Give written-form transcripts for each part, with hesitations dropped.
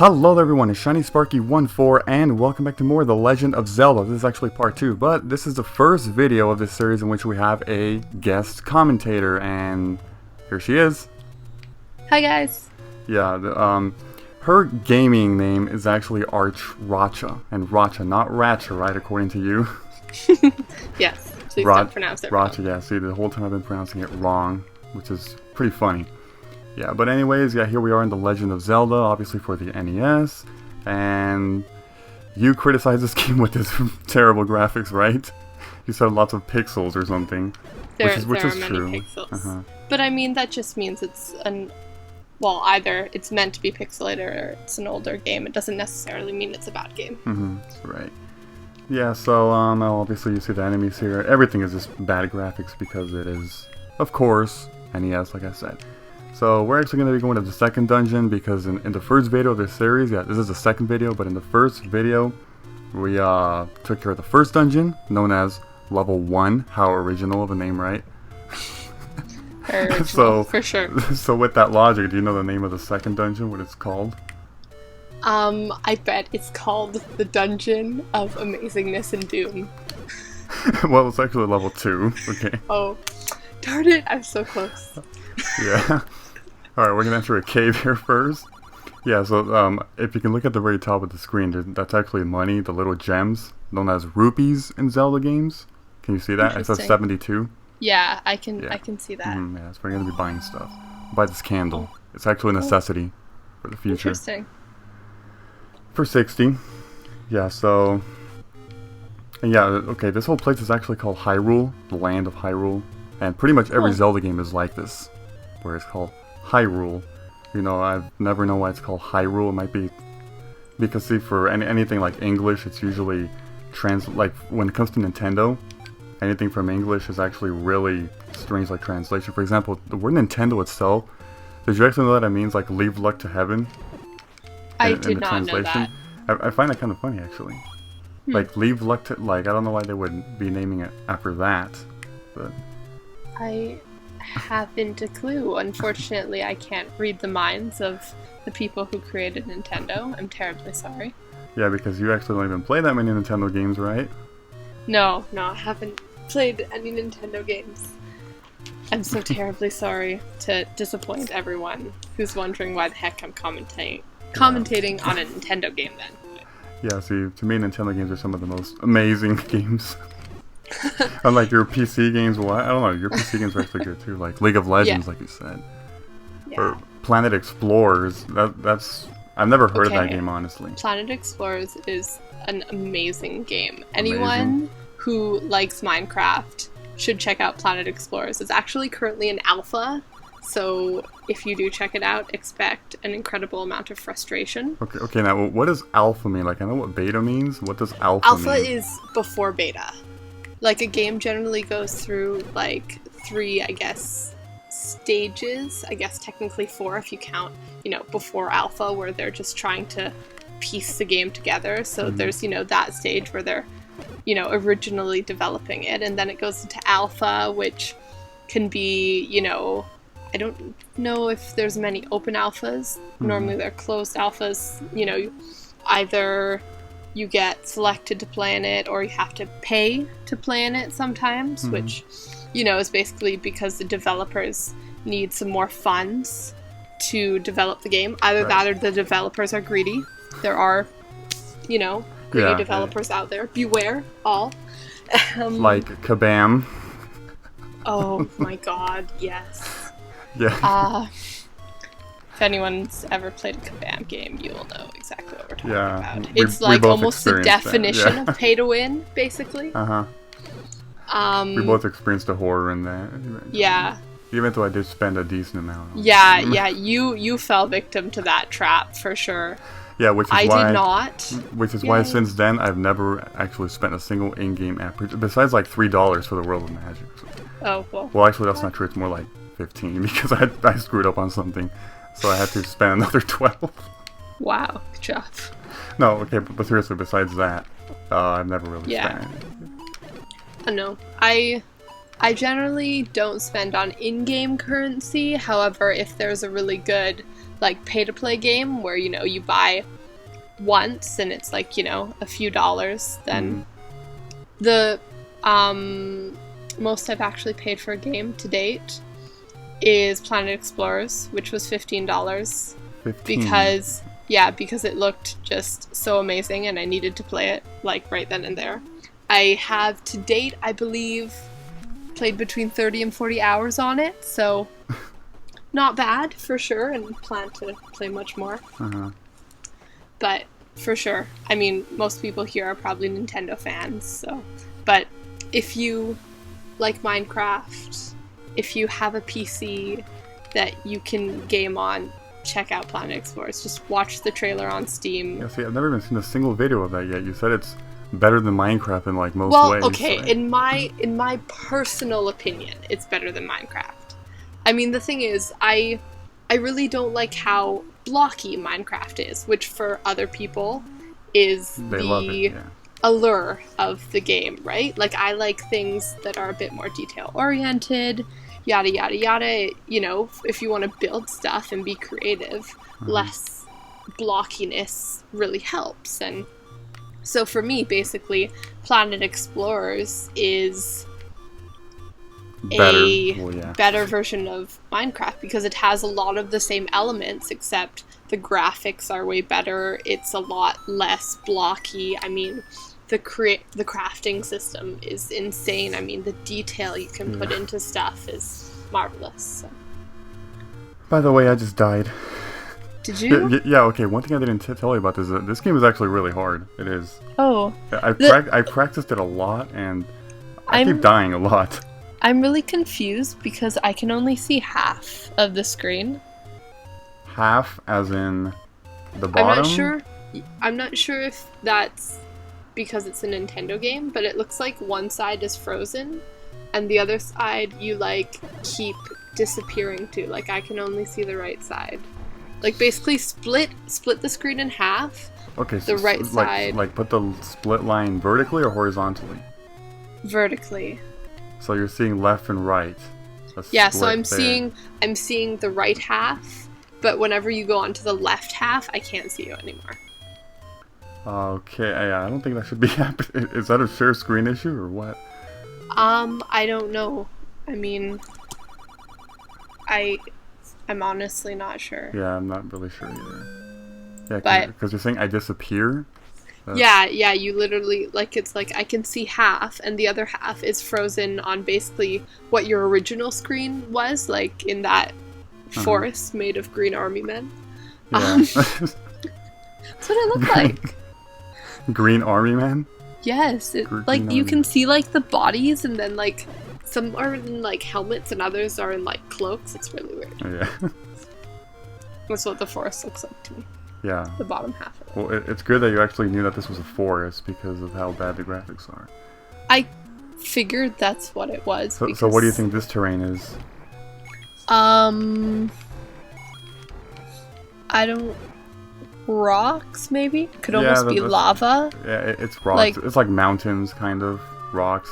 Hello everyone, it's ShinySparky14 and welcome back to more of The Legend of Zelda. This is actually part 2, but this is the first video of this series in which we have a guest commentator, and here she is. Hi guys. Yeah, her gaming name is actually ArchRatcha, and Ratcha, not Ratcha, right, according to you? Yes, please don't pronounce it wrong. Ratcha, yeah, see, the whole time I've been pronouncing it wrong, which is pretty funny. Yeah, but anyways, yeah, here we are in The Legend of Zelda, obviously for the NES, and you criticized this game with its terrible graphics, right? You said lots of pixels or something, which is many true. Pixels. But I mean, that just means it's either it's meant to be pixelated or it's an older game. It doesn't necessarily mean it's a bad game. Right. Yeah, so obviously you see the enemies here. Everything is just bad graphics because it is, of course, NES, like I said. So we're actually going to be going to the second dungeon because in the first video of this series, yeah, this is the second video, but in the first video, we took care of the first dungeon, known as Level 1. How original of a name, right? Original, so, for sure. So with that logic, do you know the name of the second dungeon, what it's called? I bet it's called the Dungeon of Amazingness and Doom. Well, it's actually Level 2, okay. Oh, darn it, I'm so close. Yeah. Alright, we're gonna enter a cave here first. Yeah, so if you can look at the very top of the screen, that's actually money, the little gems, known as rupees in Zelda games. Can you see that? It says 72. Yeah, I can see that. Yeah, so we're gonna be buying stuff. Buy this candle. It's actually a necessity for the future. Interesting. For 60. Yeah, so... And yeah, okay, this whole place is actually called Hyrule, the land of Hyrule. And pretty much every Zelda game is like this, where it's called Hyrule. You know, I've never known why it's called Hyrule. It might be because, see, for anything like English, it's usually like when it comes to Nintendo, anything from English is actually really strange, like translation. For example, the word Nintendo itself, did you actually know that it means like leave luck to heaven? I did not know that. I find that kind of funny, actually. Like leave luck to, like, I don't know why they would be naming it after that, but I haven't a clue. Unfortunately, I can't read the minds of the people who created Nintendo. I'm terribly sorry. Yeah, because you actually don't even play that many Nintendo games, right? No, I haven't played any Nintendo games. I'm so terribly sorry to disappoint everyone who's wondering why the heck I'm commentating on a Nintendo game then. Yeah, see, to me Nintendo games are some of the most amazing games. Unlike your PC games, well, I don't know, your PC games are actually good too, like League of Legends, like you said. Yeah. Or Planet Explorers, that's... I've never heard of that game, honestly. Planet Explorers is an amazing game. Anyone who likes Minecraft should check out Planet Explorers. It's actually currently in alpha, so if you do check it out, expect an incredible amount of frustration. Okay, now what does alpha mean? Like, I know what beta means. What does alpha mean? Alpha is before beta. Like, a game generally goes through, like, 3, I guess, stages. I guess technically 4 if you count, before alpha, where they're just trying to piece the game together. So there's, that stage where they're, originally developing it. And then it goes into alpha, which can be, I don't know if there's many open alphas. Normally they're closed alphas. Either you get selected to play in it, or you have to pay to play in it sometimes, which, is basically because the developers need some more funds to develop the game. Either that or the developers are greedy. There are, greedy developers out there. Beware, all. Like Kabam. Oh my god, yes. Yeah. If anyone's ever played a Kabam game, you will know exactly what we're talking about. We It's like almost the experienced definition of pay to win, basically. We both experienced the horror in that. Yeah. Even though I did spend a decent amount. Yeah, you fell victim to that trap for sure. Yeah, which is I why did not. Which is why since then I've never actually spent a single in-game app besides like $3 for the World of Magic. So. Oh well. Well, actually, that's not true. It's more like 15 because I screwed up on something, so I had to spend another 12. Wow, good job. No, okay, but seriously, besides that, I've never really spent anything. No, I generally don't spend on in-game currency. However, if there's a really good like pay-to-play game where, you know, you buy once and it's like, you know, a few dollars, then the most I've actually paid for a game to date is Planet Explorers, which was $15. 15. Because it looked just so amazing and I needed to play it like right then and there. I have to date, I believe, played between 30 and 40 hours on it, so not bad for sure, and plan to play much more. But for sure, I mean, most people here are probably Nintendo fans, so. But if you like Minecraft, if you have a PC that you can game on, check out Planet Explorers. Just watch the trailer on Steam. Yeah, see, I've never even seen a single video of that yet. You said it's better than Minecraft in like most ways. Well, okay, so. in my personal opinion, it's better than Minecraft. I mean, the thing is, I really don't like how blocky Minecraft is, which for other people is love it, yeah. allure of the game, right? Like, I like things that are a bit more detail-oriented, yada, yada, yada. You know, if you want to build stuff and be creative, less blockiness really helps. And so for me, basically, Planet Explorers is better version of Minecraft because it has a lot of the same elements, except the graphics are way better. It's a lot less blocky. I mean, the crafting system is insane. I mean, the detail you can put into stuff is marvelous. So. By the way, I just died. Did you? Yeah, okay, one thing I didn't tell you about is that this game is actually really hard. It is. Oh. I practiced it a lot, and I keep dying a lot. I'm really confused because I can only see half of the screen. Half, as in the bottom? I'm not sure if that's because it's a Nintendo game, but it looks like one side is frozen, and the other side you, like, keep disappearing to. Like, I can only see the right side. Like, basically split the screen in half. Okay, the right side. Like put the split line vertically or horizontally? Vertically. So you're seeing left and right. Yeah, so I'm seeing the right half, but whenever you go onto the left half, I can't see you anymore. Okay, I don't think that should be happening. Is that a share screen issue or what? I don't know. I mean, I'm honestly not sure. Yeah, I'm not really sure either. Yeah, because you're saying I disappear? Yeah, you literally, like, it's like I can see half, and the other half is frozen on basically what your original screen was, like in that forest made of green army men. Yeah. That's what it looked like. Green army men? Yes, like you can see like the bodies, and then like some are in like helmets and others are in like cloaks. It's really weird. Oh, yeah. That's what the forest looks like to me. Yeah. The bottom half of it. Well, it's good that you actually knew that this was a forest because of how bad the graphics are. I figured that's what it was. So what do you think this terrain is? I don't... Rocks, maybe? Could almost be lava. Yeah, it's rocks. It's like mountains, kind of. Rocks.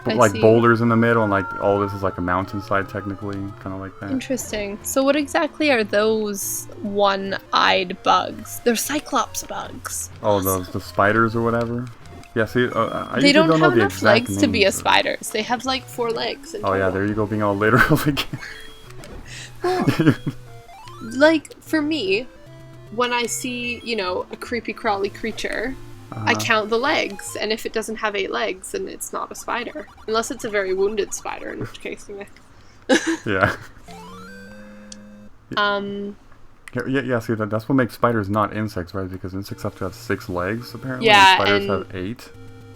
But like see. Boulders in the middle, and like all this is like a mountainside technically, kind of like that. Interesting. So what exactly are those one-eyed bugs? They're Cyclops bugs. Oh, the spiders or whatever? Yeah, see, I they don't have know enough legs to be a spider. They have like 4 legs. Oh yeah, there you go, being all literal again. Well, like, for me, when I see, you know, a creepy crawly creature, I count the legs, and if it doesn't have 8 legs, then it's not a spider. Unless it's a very wounded spider, in which case, yeah. Yeah, see, that's what makes spiders not insects, right? Because insects have to have 6 legs, apparently, yeah, and spiders have 8.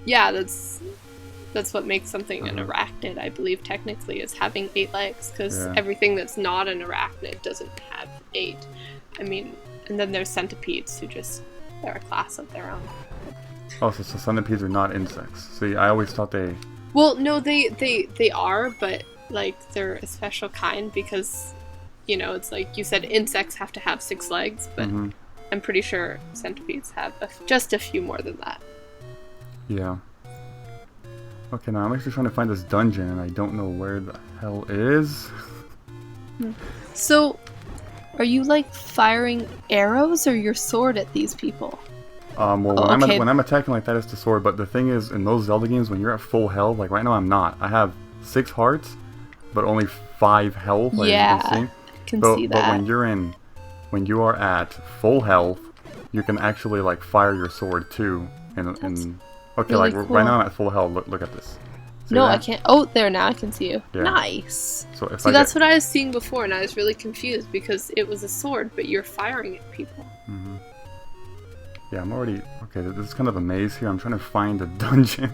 Yeah, that's what makes something an arachnid, I believe, technically, is having 8 legs, because everything that's not an arachnid doesn't have 8. I mean, and then there's centipedes who they're a class of their own. Oh, so centipedes are not insects. See, I always thought they... Well, no, they are, but, like, they're a special kind because, you know, it's like you said, insects have to have 6 legs, but I'm pretty sure centipedes have just a few more than that. Yeah. Okay, now I'm actually trying to find this dungeon, and I don't know where the hell it is. So, Are you like firing arrows or your sword at these people? Well, when I'm attacking like that, it's the sword. But the thing is, in those Zelda games, when you're at full health, like right now, I'm not. I have 6 hearts, but only 5 health. Like yeah, you can see. I can see that. But when you are at full health, you can actually like fire your sword too. Okay, really like cool. right now I'm at full health. Look at this. See no, that? I can't. Oh, there now I can see you. Yeah. Nice. So that's what I was seeing before, and I was really confused because it was a sword, but you're firing at people. Mm-hmm. Yeah, I'm already... Okay, this is kind of a maze here. I'm trying to find a dungeon.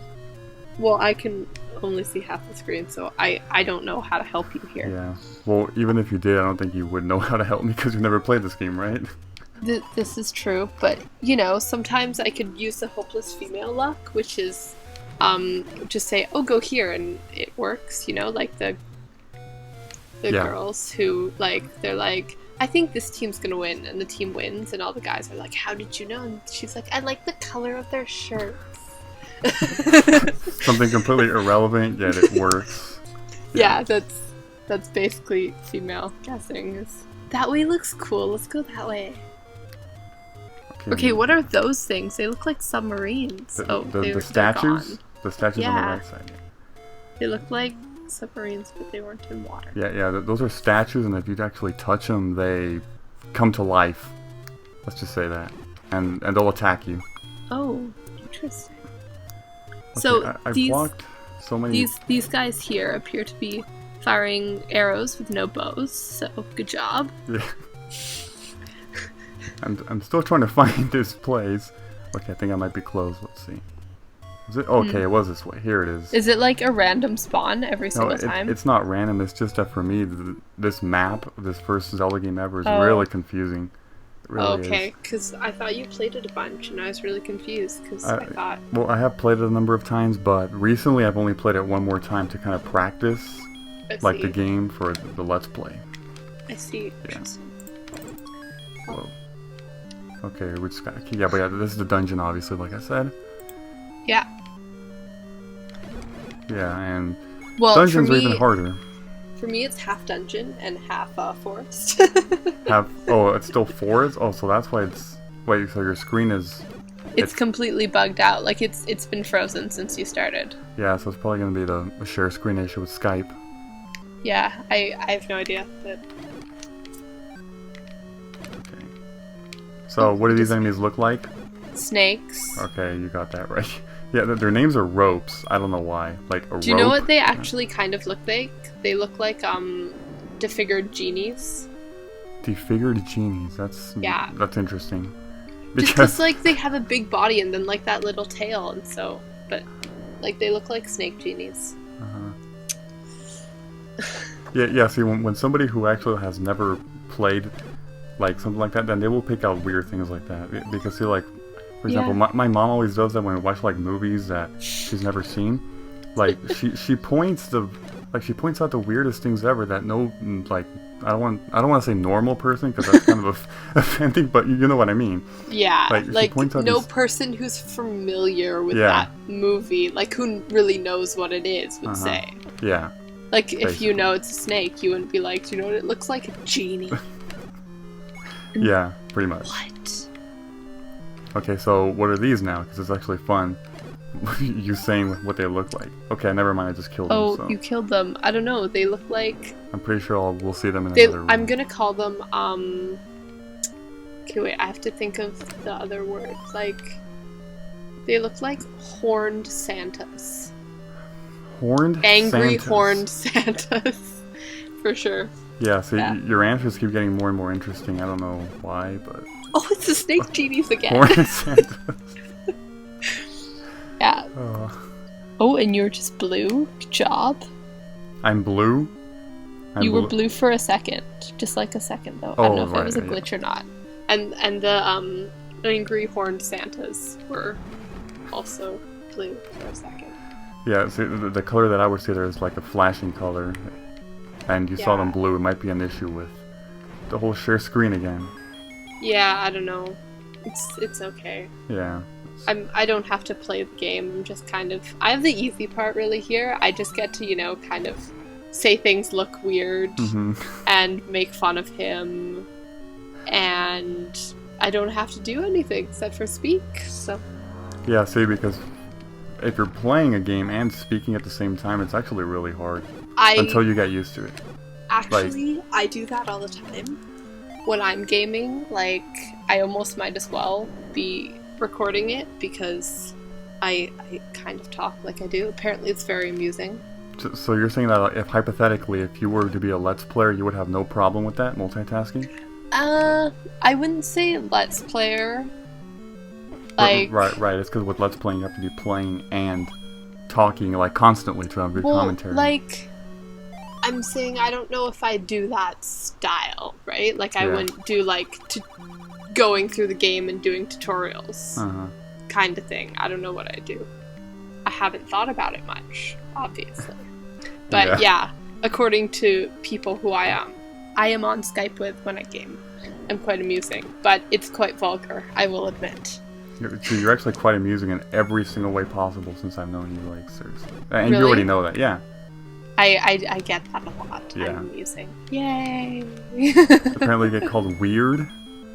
Well, I can only see half the screen, so I don't know how to help you here. Yeah. Well, even if you did, I don't think you would know how to help me because you've never played this game, right? This is true, but, sometimes I could use the hopeless female luck, which is, just say, oh, go here, and it works, like the girls who, they're like, I think this team's gonna win, and the team wins, and all the guys are like, how did you know? And she's like, I like the color of their shirts. Something completely irrelevant, yet it works. Yeah, that's basically female guessing. That way looks cool, let's go that way. Okay, what are those things? They look like submarines. The statues? The statues on the right side. They look like submarines, but they weren't in water. Yeah, those are statues, and if you actually touch them, they come to life. Let's just say that. And they'll attack you. Oh, interesting. Okay, so I've walked so many... These guys here appear to be firing arrows with no bows, so good job. Yeah. I'm still trying to find this place. Okay, I think I might be close. Let's see. Is it? Okay, it was this way. Here it is. Is it like a random spawn every single time? It's not random. It's just that for me, this map, this first Zelda game ever, is really confusing. It really okay, because I thought you played it a bunch, and I was really confused, because I thought... Well, I have played it a number of times, but recently I've only played it one more time to kind of practice the game for the Let's Play. I see. Yeah. Whoa. Okay, we just got... Yeah, but this is the dungeon, obviously, like I said. Yeah. Yeah, and dungeons are even harder. For me, it's half dungeon and half forest. It's still forest? Oh, so that's why it's... Wait, so your screen is... It's completely bugged out. Like, it's been frozen since you started. Yeah, so it's probably going to be the share screen issue with Skype. Yeah, I have no idea, but... Okay. So, what do these enemies look like? Snakes. Okay, you got that right. Yeah, their names are ropes. I don't know why. Like a rope. Do you know what they actually kind of look like? They look like defigured genies. Defigured genies. That's interesting. Because like they have a big body and then like that little tail, and so like they look like snake genies. Yeah. See, when somebody who actually has never played like something like that, then they will pick out weird things like that. Because see, like. For example, my mom always does that when we watch like movies that she's never seen. Like she points out the weirdest things ever that I don't want to say normal person because that's kind of offending, but you know what I mean. Yeah, like no person who's familiar with that movie, like who really knows what it is, would say. Yeah. Like if you know it's a snake, you wouldn't be like, do you know what it looks like? A genie. Yeah, pretty much. What? Okay, so what are these now? Because it's actually fun. You saying what they look like. Okay, never mind. I just killed them. Oh, you killed them. I don't know. They look like... I'm pretty sure we'll see them in another room. I'm gonna call them, Okay, wait. I have to think of the other word. Like... They look like horned Santas. Horned Angry Santas. horned Santas. For sure. Yeah, so your answers keep getting more and more interesting. I don't know why, but... Oh, it's the snake genies again. Horned Santas. Yeah. Oh, and you're just blue? Good job. I'm blue? You were blue for a second. Just like a second, though. I don't know if it was a glitch or not. And the angry horned Santas were also blue for a second. Yeah, see, the color that I would see there is like a flashing color. And you saw them blue. It might be an issue with the whole share screen again. Yeah, I don't know. It's okay. Yeah. I don't have to play the game. I'm just kind of... I have the easy part really here. I just get to, kind of say things look weird and make fun of him and I don't have to do anything except for speak, so... Yeah, see, because if you're playing a game and speaking at the same time, it's actually really hard until you get used to it. Actually, I do that all the time. When I'm gaming, like, I almost might as well be recording it because I kind of talk like I do. Apparently it's very amusing. So you're saying that if hypothetically, if you were to be a Let's Player, you would have no problem with that, multitasking? I wouldn't say Let's Player. Like... Right. It's because with Let's Playing, you have to be playing and talking, like, constantly to have good commentary. Like... I'm saying I don't know if I do that style, right? Like, I wouldn't do, like, going through the game and doing tutorials kind of thing. I don't know what I do. I haven't thought about it much, obviously. But yeah, according to people who I am on Skype with when I game. I'm quite amusing, but it's quite vulgar, I will admit. You're actually quite amusing in every single way possible since I've known you, like, seriously. And Really? You already know that, yeah. I get that a lot. Yeah. I'm amusing. Yay! Apparently you get called weird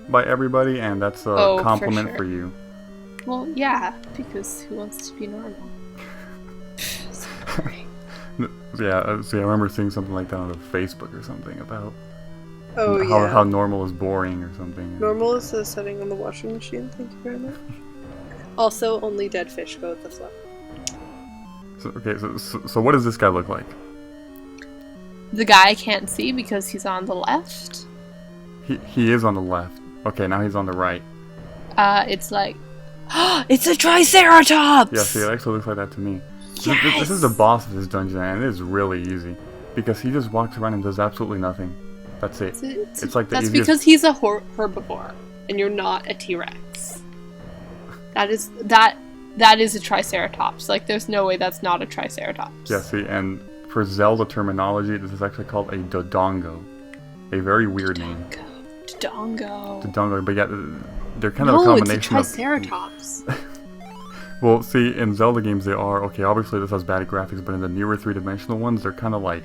by everybody, and that's a compliment for you. Well, yeah, because who wants to be normal? Sorry. Yeah, see, I remember seeing something like that on Facebook or something about how normal is boring or something. Normal is a setting on the washing machine, thank you very much. Also, only dead fish go with the flow. So what does this guy look like? The guy I can't see because he's on the left. He is on the left. Okay, now he's on the right. It's like... it's a Triceratops! Yeah, see, it actually looks like that to me. Yes! This is the boss of this dungeon, and it is really easy. Because he just walks around and does absolutely nothing. That's it. It's like the That's easiest... because he's a herbivore, and you're not a T-Rex. That is a Triceratops. Like, there's no way that's not a Triceratops. Yeah, see, and for Zelda terminology, this is actually called a Dodongo. A very weird name. Dodongo, but yeah, they're kind of a combination it's a Triceratops. Well, see, in Zelda games they are, okay, obviously this has bad graphics, but in the newer three-dimensional ones, they're kind of like,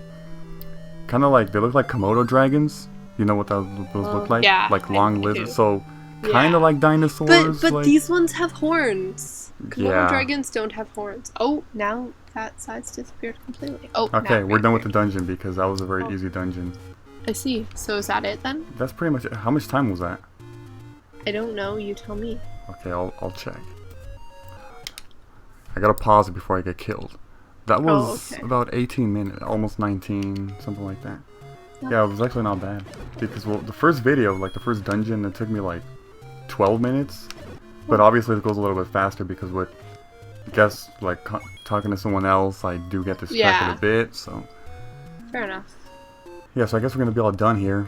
they look like Komodo dragons. You know what those look like? Yeah. Like long lizards, so kind of like dinosaurs. But like... these ones have horns. Komodo Yeah. dragons don't have horns. Oh, now that side's disappeared completely. Oh, Okay, now we're done with the dungeon because that was a very easy dungeon. I see. So is that it then? That's pretty much it. How much time was that? I don't know. You tell me. Okay, I'll check. I gotta pause it before I get killed. That was about 18 minutes, almost 19, something like that. Yeah, it was actually not bad. Because, well, the first video, like the first dungeon, it took me like 12 minutes. But obviously it goes a little bit faster because with, I guess, like talking to someone else, I do get distracted a bit, so. Fair enough. Yeah, so I guess we're gonna be all done here.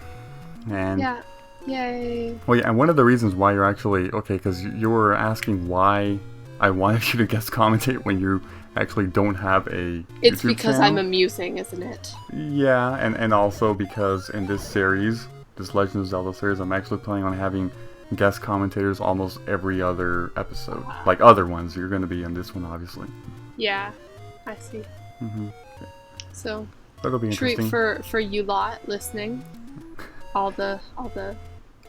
And yeah. Yay. Well, yeah, and one of the reasons why you're actually, okay, because you were asking why I wanted you to guest commentate when you actually don't have a It's YouTube because channel. I'm amusing, isn't it? Yeah, and also because in this series, this Legend of Zelda series, I'm actually planning on having guest commentators almost every other episode. Like other ones, you're going to be in this one, obviously. Yeah, I see. Okay. So, that'll be interesting. Treat for you lot listening. All the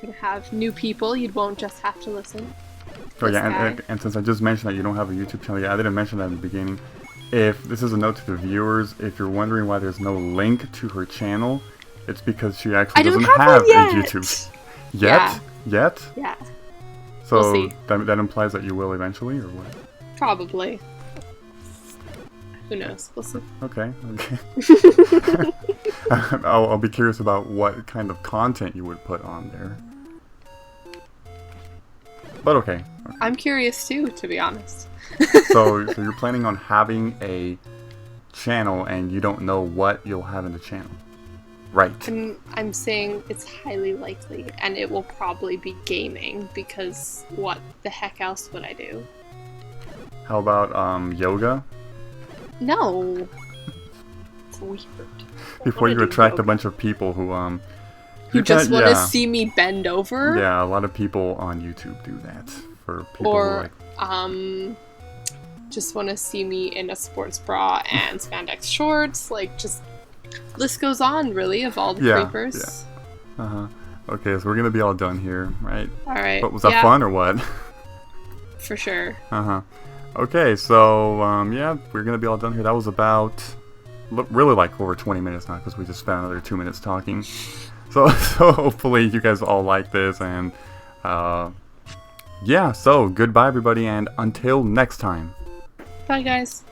gonna have new people. You won't just have to listen. Oh yeah, and since I just mentioned that you don't have a YouTube channel, yeah, I didn't mention that in the beginning. If this is a note to the viewers, if you're wondering why there's no link to her channel, it's because she actually doesn't have a YouTube. Yet? Yeah. So we'll see. That implies that you will eventually, or what? Probably. Who knows? We'll see. Okay. I'll be curious about what kind of content you would put on there. But okay. I'm curious too, to be honest. So you're planning on having a channel and you don't know what you'll have in the channel. Right. I'm saying it's highly likely, and it will probably be gaming, because what the heck else would I do? How about yoga? No. It's weird. Before you attract a bunch of people who just want to see me bend over? Yeah, a lot of people on YouTube do that. For people or, who like... just want to see me in a sports bra and spandex shorts. Like, just... List goes on, really, of all the creepers. Yeah. Okay, so we're gonna be all done here, right? All right. But was that fun or what? For sure. Okay, so yeah, we're gonna be all done here. That was about really like over 20 minutes now because we just spent another 2 minutes talking. So hopefully you guys all like this, and yeah. So goodbye everybody, and until next time. Bye guys.